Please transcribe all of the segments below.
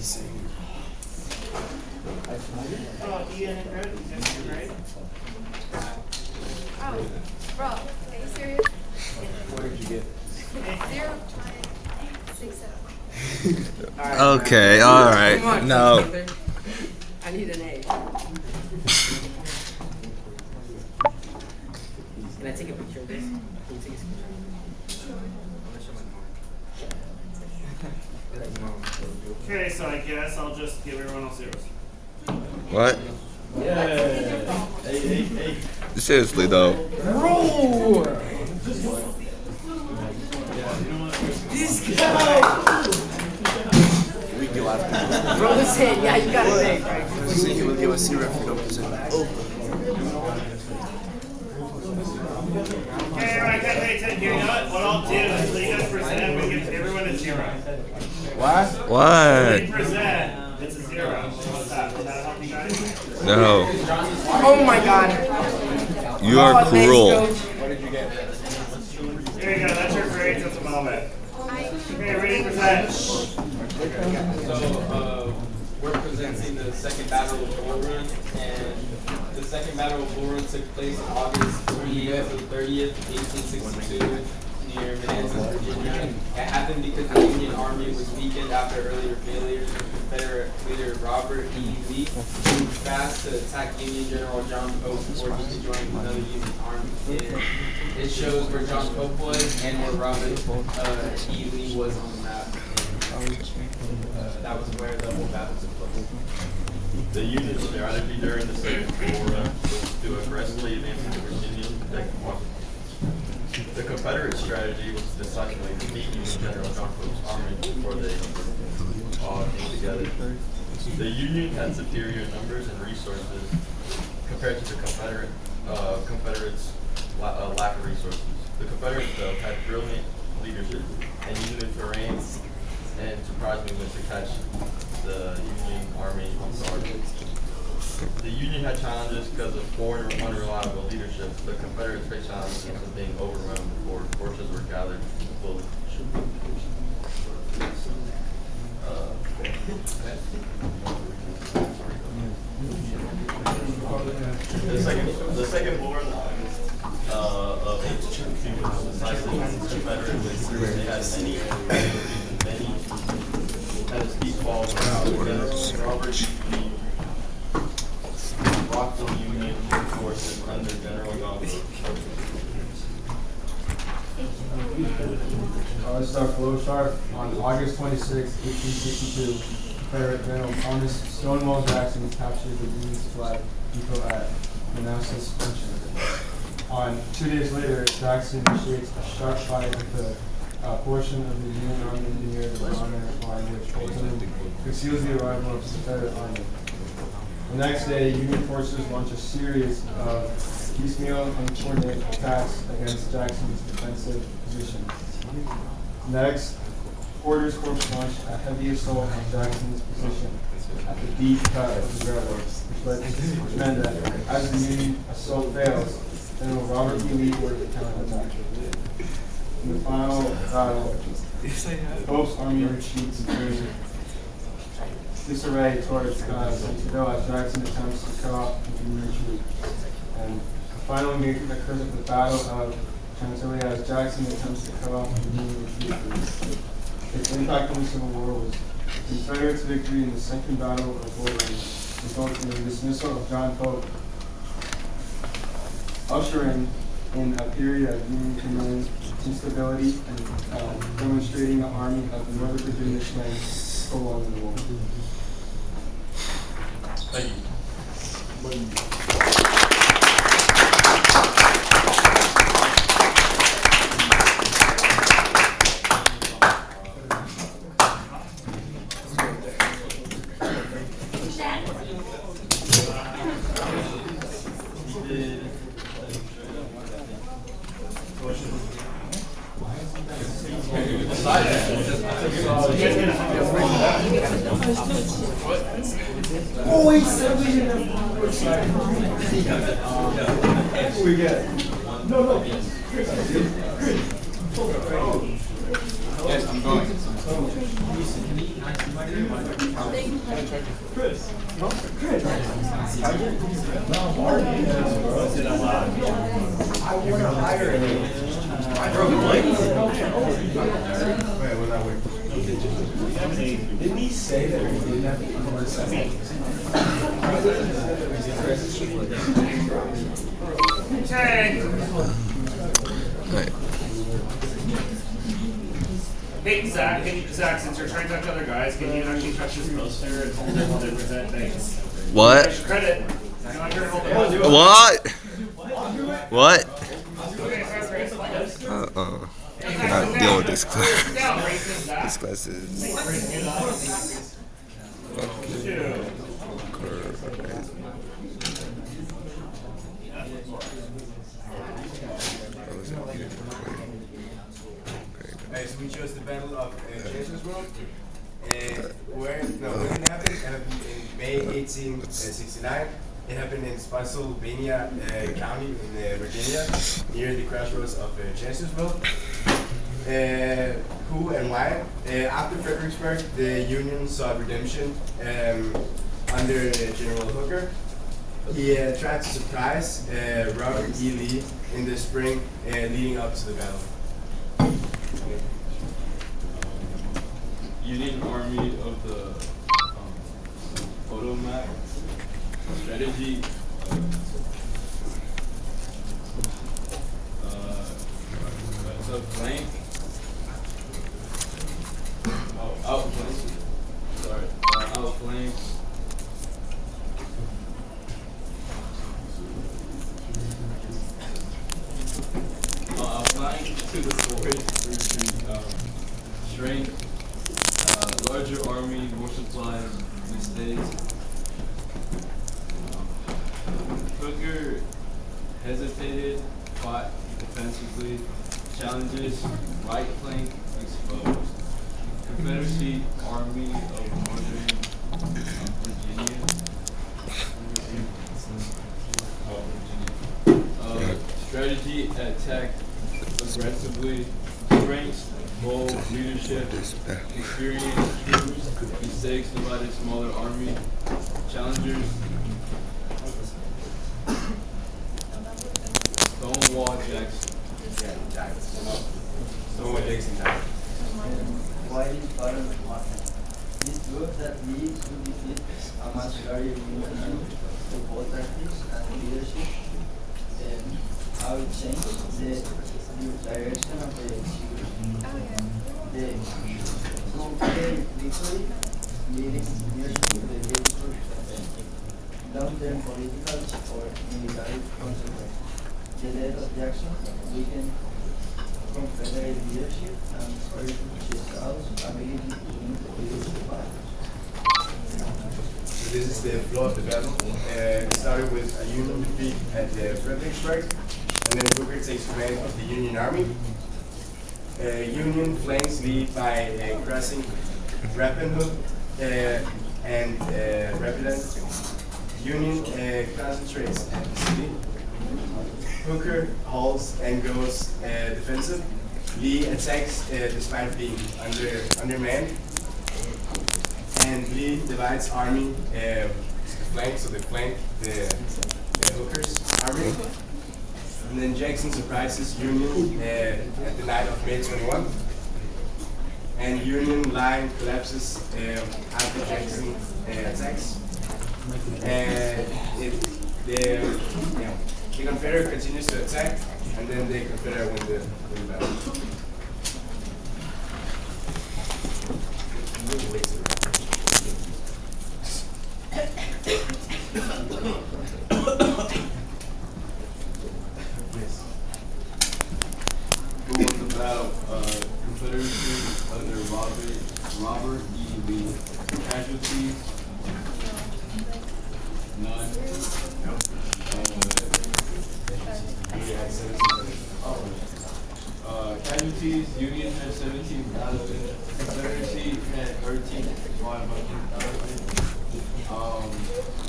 Oh, Ian and Brett, right? Oh, bro, are you serious? What did you get? 0.67. Okay, all right. Come on, No. Gunther. I need an A. Can I take a picture of this? Can you take a screenshot? Okay, so I guess I'll just give everyone else zeros. What? Hey. Seriously though. This guy! We go after. Bro, this hit. Yeah, you got it big. So he will give us 0 if we don't present that. Okay, alright, guys, hey, you know what I'll do is so you guys present, we give everyone a 0. What? What? When you present, it's a 0. What's that? Does that help you guys? No. Oh my god. You are Oh, thanks, cruel. Coach. What did you get? There you go, that's your grades at the moment. Okay, ready to present. So we're presenting the second battle of Bull Run, and the second battle of Bull Run took place on August 28th to 30th, 1862, near Manassas, Virginia. It happened because the Union Army was weakened after earlier failures of Confederate leader Robert E. Lee, who moved fast to attack Union General John Pope before he could join another Union army. It shows where John Pope was and where Robert E. Lee was on the map. That was where the whole battle took place. The Union's strategy during the Second Bull Run was to aggressively advance into Virginia to protect Washington. The Confederate strategy was to decisively defeat Union General John Pope's army before they all came together. The Union had superior numbers and resources compared to the Confederates' lack of resources. The Confederates, though, had brilliant leadership and used the terrain and surprisingly to catch the Union Army off guard. The Union had challenges because of poor and unreliable leadership. The Confederates faced challenges of being overwhelmed before forces were gathered fully. The second Bull Run of 1862 was decisive against the Confederates. They had many had a steep fall around Robert E. Lee rocked the Union forces under General John Pope. This is our flow chart. On August 26, 1862, Confederate General Thomas Stonewall Jackson captured the Union's flag depot at Manassas, Virginia. On 2 days later, Jackson initiates a sharp fight with a portion of the Union Army near the Bonner Line, which ultimately conceals the arrival of the Confederate Army. The next day, Union forces launch a series of piecemeal and uncoordinated attacks against Jackson's defensive positions. Next, Porter's Corps launched a heavy assault on Jackson's position at the deep cut of the railroad, which meant that as the Union assault fails, General Robert E. Lee ordered the counterattack. In the final battle, Pope's army retreats in disarray towards Citadel as Jackson attempts to cut off the Union retreat. And the final engagement occurs at the Battle of Chantilly as Jackson attempts to cut off the Union retreat. Its impact on the Civil War was the Confederates' victory in the Second Battle of Bull Run, resulting in the dismissal of John Pope, ushering in a period of Union command instability and demonstrating the Army of Northern Virginia's strength prolonging the war. Thank you. Oh, he said we didn't have what we get? No. Yes, I'm going. Didn't he say that we didn't have to Okay. Right. Hey, Zach, since you're trying to touch other guys, can you actually touch this poster and hold it while they present things? What? Extra credit. I'm not gonna hold it. What? What? Okay, sorry, Chris. I cannot deal with this class. Down, racist, Zach. This class is. Two. Alright, so we chose the Battle of Chancellorsville. Where it happened? It happened in May 1869. It happened in Spotsylvania County in Virginia, near the crossroads of Chancellorsville. Who and why? After Fredericksburg, the Union sought redemption under General Hooker. He tried to surprise Robert E. Lee in the spring leading up to the battle. Union Army of the Potomac strategy. The flank. Outflank. Sorry. Outflank. Outflank to the forest. Strength. Larger army, more supplies, mistakes. Hooker hesitated, fought defensively. Challenges, right flank exposed. Confederacy Army of Northern Virginia. Strategy, attack aggressively. Strengths, bold leadership, experienced troops, mistakes divided smaller army. Challengers, Stonewall Jackson. Stonewall Jackson died. Why is part of the market? This proves that we could defeat a much larger Union to both tactics and leadership, and how it changed the direction of the execution. The military victory leading nearly to the Gettysburg campaign. Long-term political or military consequences. The death of Jackson weakened Confederate leadership and spurred Chicago's ability to leadership battles. So this is the flow of the battle. It started with a Union defeat at Fredericksburg, and then Hooker takes command of the Union Army. Union flanks lead by crossing Rappahannock and Rapidan. Union concentrates at the city. Hooker halts and goes defensive. Lee attacks despite being undermanned. And Lee divides army the flank, so they flank the Hooker's army. And then Jackson surprises Union at the night of May 21. And Union line collapses after Jackson attacks. And the Confederate continues to attack, and then the Confederate win the battle. Who won the battle? Confederacy under Robert E. Lee. Casualties? None. Casualties, Union had 17,000, Confederacy had 13,500.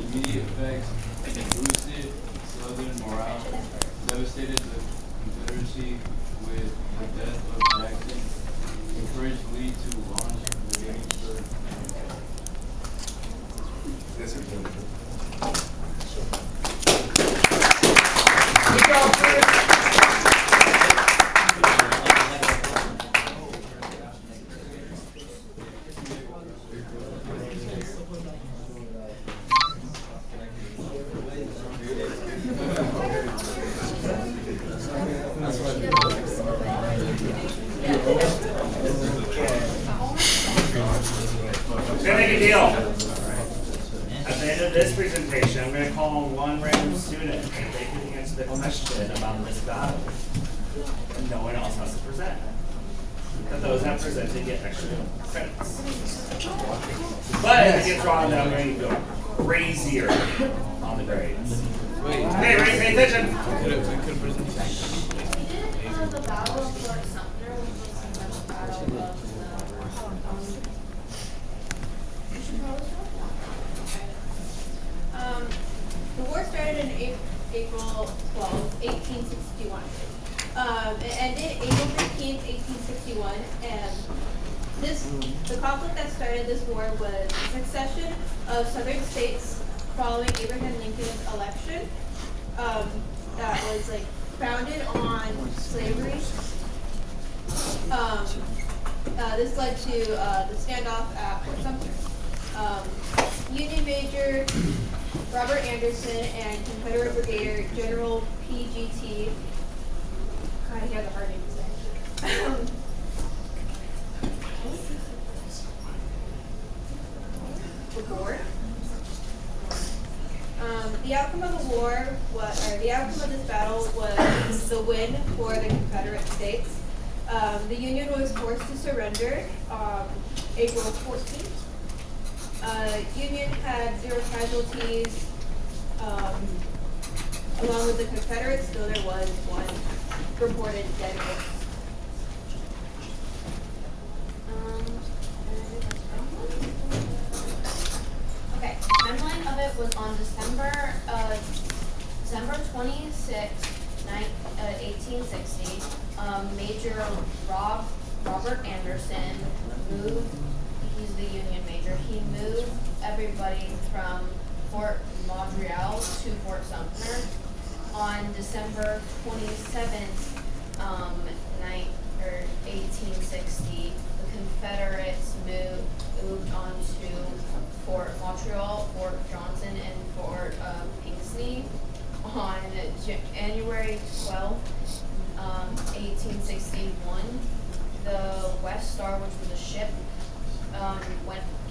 Immediate effects, boosted Southern morale, devastated the Confederacy with the death of Jackson, encouraged Lee to launch the Gettysburg. Gonna make a deal. At the end of this presentation, I'm gonna call on one random student and they can answer the question about this battle. And no one else has to present. But those that presented get extra credits. But if it gets wrong, then I'm going to go crazier on the grades. Hey, ready? Pay attention. The Battle of Fort Sumter, which was the battle of the war started in April 12, 1861. It ended April 15, 1861, and the conflict that started this war was the succession of southern states following Abraham Lincoln's election. That was founded on slavery. This led to the standoff at Fort Sumter. Union Major Robert Anderson and Confederate Brigadier General P.G.T. God, he has a hard name to say. The outcome of the war the outcome of this battle was the win for the Confederate States. The Union was forced to surrender April 14th. Union had 0 casualties, along with the Confederates, though there was 1 reported dead horse. Okay, timeline of it was on December 26, 1860. Major Robert Anderson moved. He's the Union major. He moved everybody from Fort Montreal to Fort Sumter. On December 27th, 1860, the Confederates moved on to Fort Montreal, Fort Johnson, and Fort Pinckney. On January 12th, 1861, the West Star, which was a ship,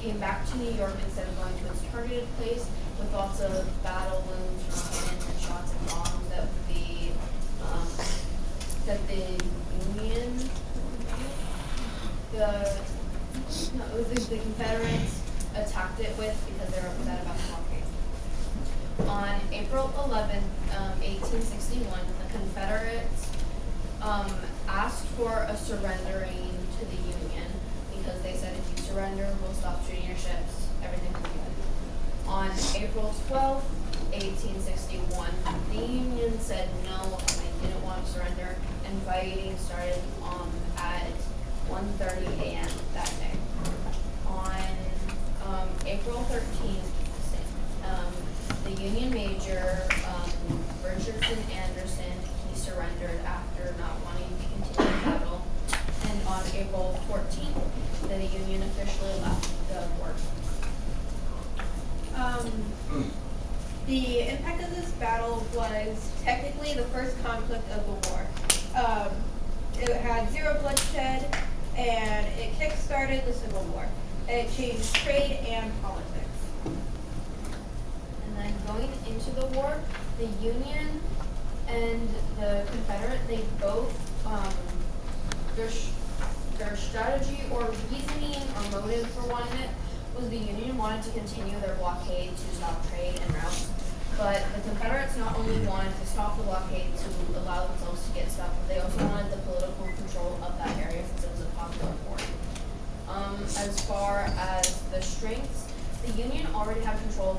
came back to New York instead of going to its targeted place with lots of battle wounds from cannons and shots and bombs that the Union, the Confederates attacked it with because they were upset about the blockade. On April 11th, 1861, the Confederates asked for a surrendering to the Union because they said if you surrender, we'll stop shooting your ships, everything will be good. On April 12th, 1861, the Union said no, and they didn't want to surrender, and fighting started at 1:30 a.m. that day. On April 13th, the Union Major, Richardson Anderson, he surrendered after not wanting to continue the battle. And on April 14th, the Union officially left the war. The impact of this battle was technically the first conflict of the war. It had 0 bloodshed, and it kick-started the Civil War. It changed trade and politics. And then going into the war, the Union and the Confederate, they both, their strategy or reasoning or motive for wanting it was the Union wanted to continue their blockade to stop trade and routes. But the Confederates not only wanted to stop the blockade to allow themselves to get stuff, but they also wanted the political control of that area since it was a popular fort. As far as the strengths, the Union already had control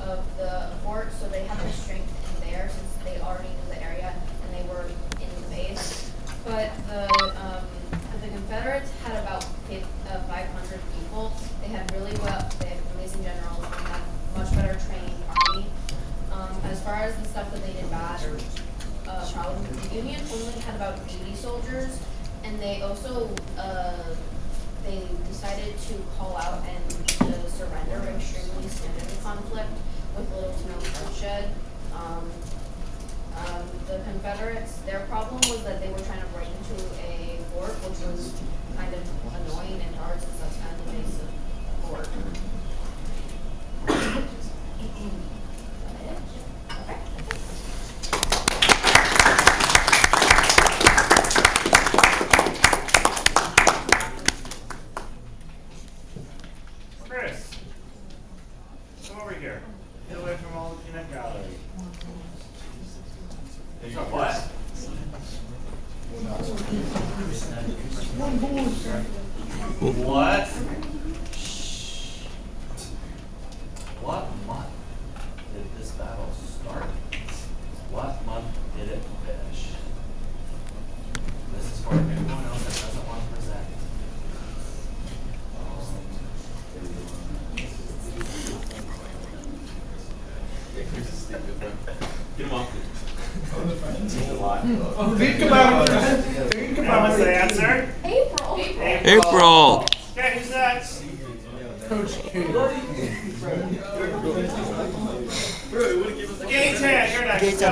of the fort, so they had the strength in there since they already knew the area and they were in the base. But the Confederates had about 500 people. They had amazing generals. They had much better Union only had about 80 soldiers, and they also they decided to call out and to surrender extremely soon in the conflict with little to no bloodshed. The Confederates, their problem was that they were trying to break into a fort, which was kind of annoying and hard since that's kind of the base of the fort. Chris, come over here. Get away from all the peanut gallery. What? What? Shh. What month did this battle start? What month did it finish? This is for anyone else that doesn't want to present. Get him off. Think about it. Think What about was the it. answer? April. April. Okay, who's next? Coach K. Gaten, you're next. Go.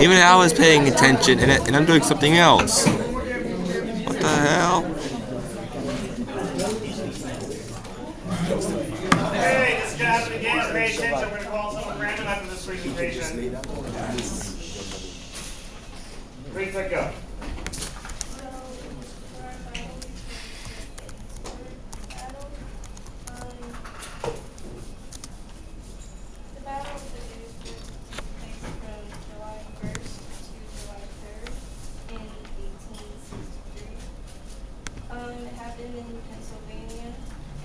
Even I was paying attention, and I'm doing something else. What the hell? Hey, this is gonna happen again. Pay attention. We're gonna call someone random after this presentation. Ready, set, go. The Battle of the News took place from July 1st to July 3rd in 1863. It happened in Pennsylvania,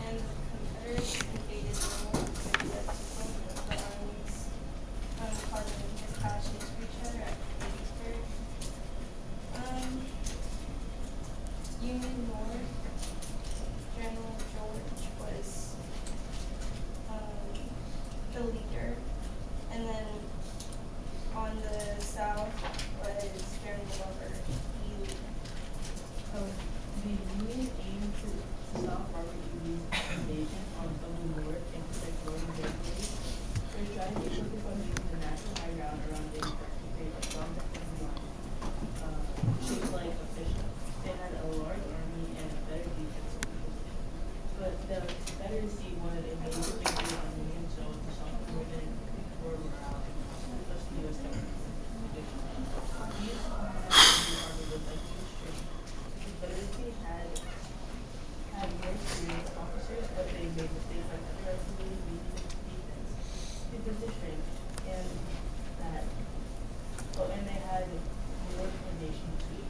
and the Confederates invaded Norfolk and that took the armies causing dispatches to each other at Gettysburg. Union North, General George was the leader, and then on the south was General Glover. The Union aimed to stop Robert E. Lee's invasion of the North and protect Northern territories. Their strategy focused on using the natural high ground around Gettysburg to create a strong defensive line, shaped like a fishnet. They had a large army and a better defensive position. But the Confederacy wanted a major victory on Union soil to soften Northern war morale and push the U.S. government. These army was like too strict. The Confederacy had more experienced officers, but they made mistakes like underestimating Union's defensive strength, and they had more coordination too.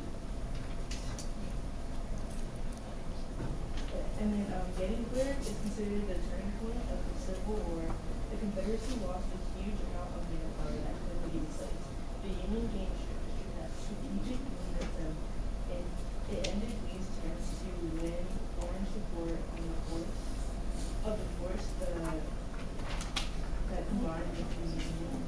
And then Gettysburg is considered the turning point of the Civil War. The Confederacy lost a huge amount of manpower that couldn't be replaced. The Union gained strategic momentum, and it ended Lee's chance to win foreign support on the force that combined with the Union.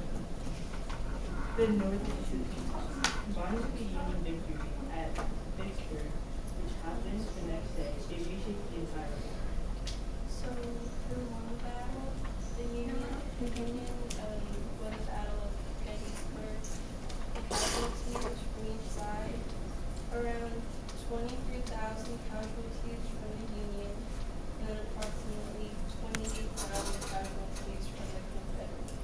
The North combined with the Union victory at Vicksburg, which happened the next day, it reshaped the entire war. So, who won the battle? The Union won the Battle of Gettysburg. The casualties from each side, around 23,000 casualties from the Union, and approximately 28,000 casualties from the Confederacy.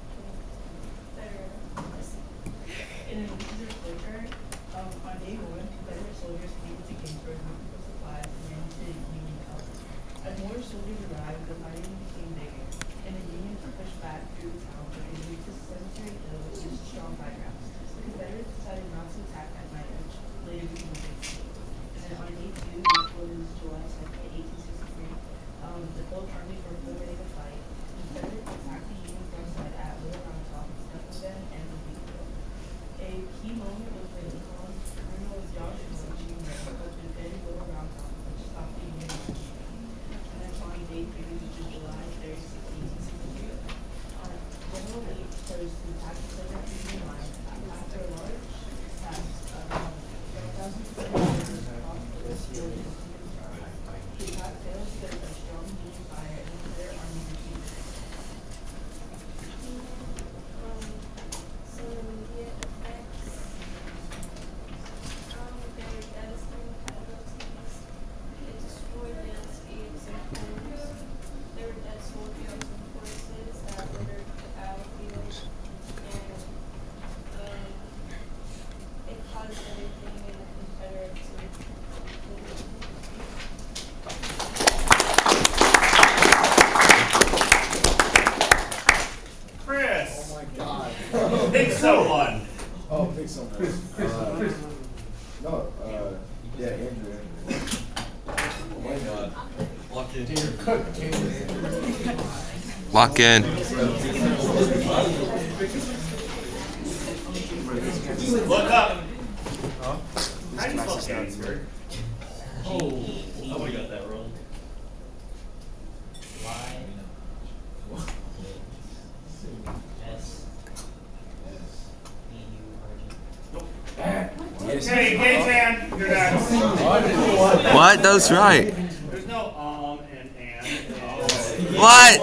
And then this is a flavor. On day one, Confederate soldiers came to Gettysburg looking for supplies and ran to Union colors. As more soldiers arrived, the fire Lock in. Look up. How do you spell Gettysburg? Nobody got that wrong. Okay, K-Tan, you're next. What? That's right. There's no and. What?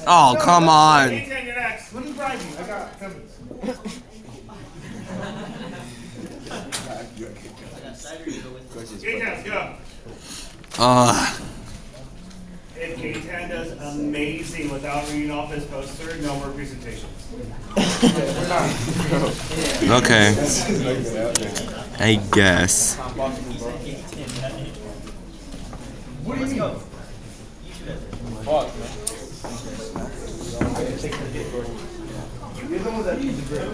Oh, come on. K-Tan, you're next. Let me bribe you. I got coming. K-Tan, go. If K-Tan does amazing without reading off his poster, no more presentations. Okay. I guess. What do you mean? Fuck, man. You're the one that needs the break.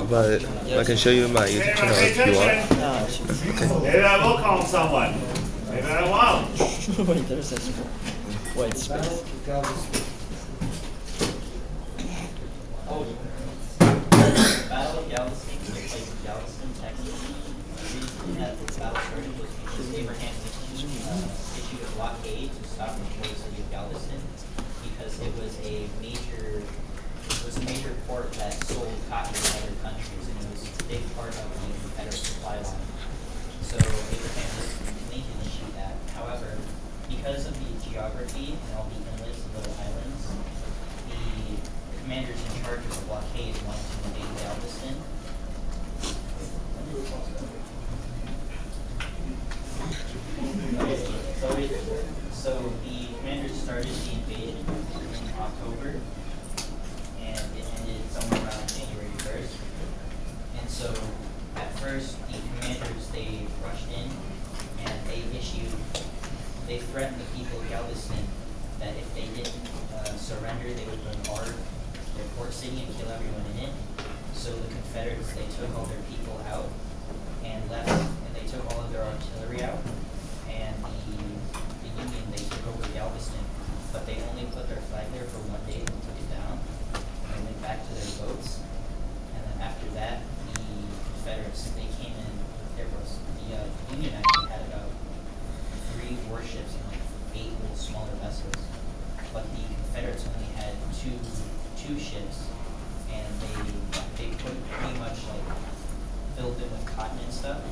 But I can show you my YouTube channel if you want. Maybe I will call someone. Maybe I won't. Wait, there's this white space. Battle of Galveston took place in Galveston, Texas. The reason that this battle started was because Abraham Lincoln issued a blockade to stop the whole city of Galveston because it was a major port that sold cotton to other countries, and it was a big part of the Confederate supply line. So Abraham Lincoln issued that. However, because of the geography and all the inlets and little islands, the commanders in charge of the blockade wanted to invade Galveston. So the commanders started the invasion in October, and it ended somewhere around January 1st. And so at first the commanders, they rushed in and they threatened the people of Galveston that if they didn't surrender, they would bombard their port city and kill everyone in it. So the Confederates, they took all their people out and left, and they took all of their artillery out, and the Union, they took over Galveston, but they only put their flag there for one day and took it down, and they went back to their boats. And then after that, the Confederates, they came in with their boats. The Union actually had about 3 warships and like 8 little smaller vessels, but the Confederates only had two ships, and they pretty much like filled them with cotton and stuff,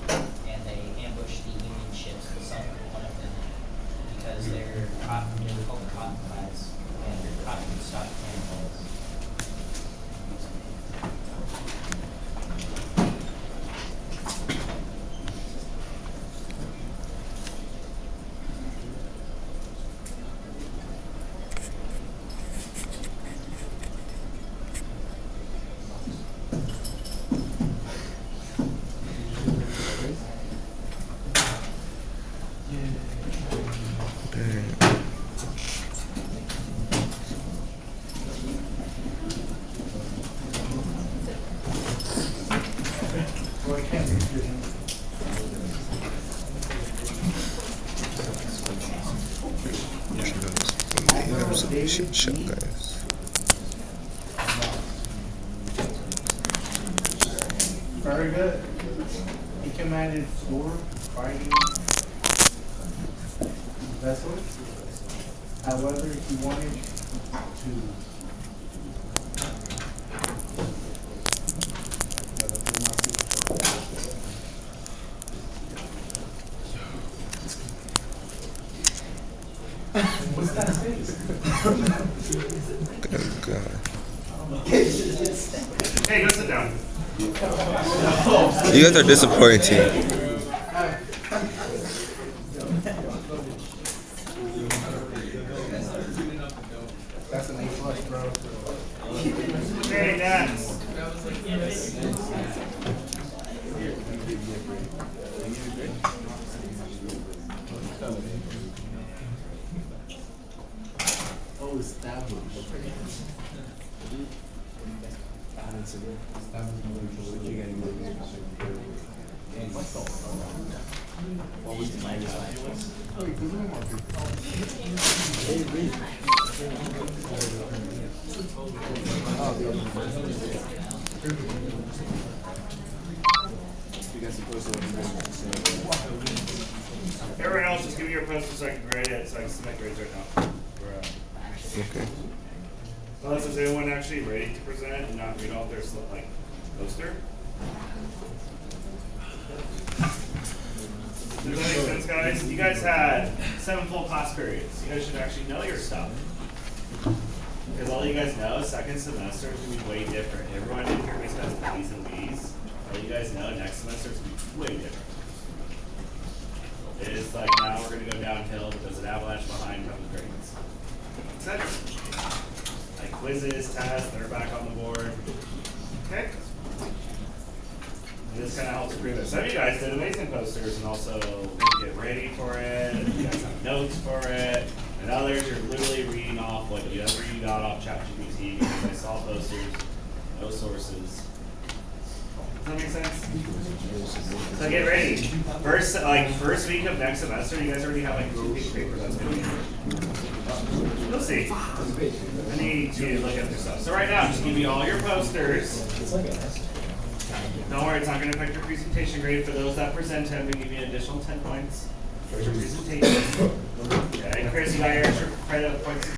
and they ambushed the Union ships and sunk one of them because they're cotton, they're called cotton clads, and they're cotton stock cannonballs. Shit, guys. Very good. He commanded 4 fighting vessels. However, he wanted to what's that face? Good God. Hey, go sit down. You guys are disappointing. That's an A+, bro. Okay, next. Oh, it's that one. What was the minus line? You guys supposed to Everyone else, just give me your poster so I can grade it, so I can submit grades right now. Okay. Unless is anyone actually ready to present and not read off their poster? Does that make sense, guys? You guys had 7 full class periods. You guys should actually know your stuff. Because all you guys know, second semester is going to be way different. Everyone in here basically has B's and B's. All you guys know, next semester is going to be way different. It is like now we're going to go downhill because an avalanche behind comes grades. Makes sense? Like quizzes, tests, they're back on the board. Okay? And this kind of helps improve it. Some of you guys did amazing posters and also didn't get ready for it. And you guys have notes for it. And others, you're literally reading off whatever you got off ChatGPT because I saw posters, no sources. Does that make sense? So get ready. First week of next semester, you guys already have like 2 papers that's going to be. You'll see. I need you to look at this stuff. So right now, just give me all your posters. Don't worry, it's not going to affect your presentation grade. For those that present, I'm going to give you an additional 10 points for your presentation. Okay, Chris, you got your extra credit points.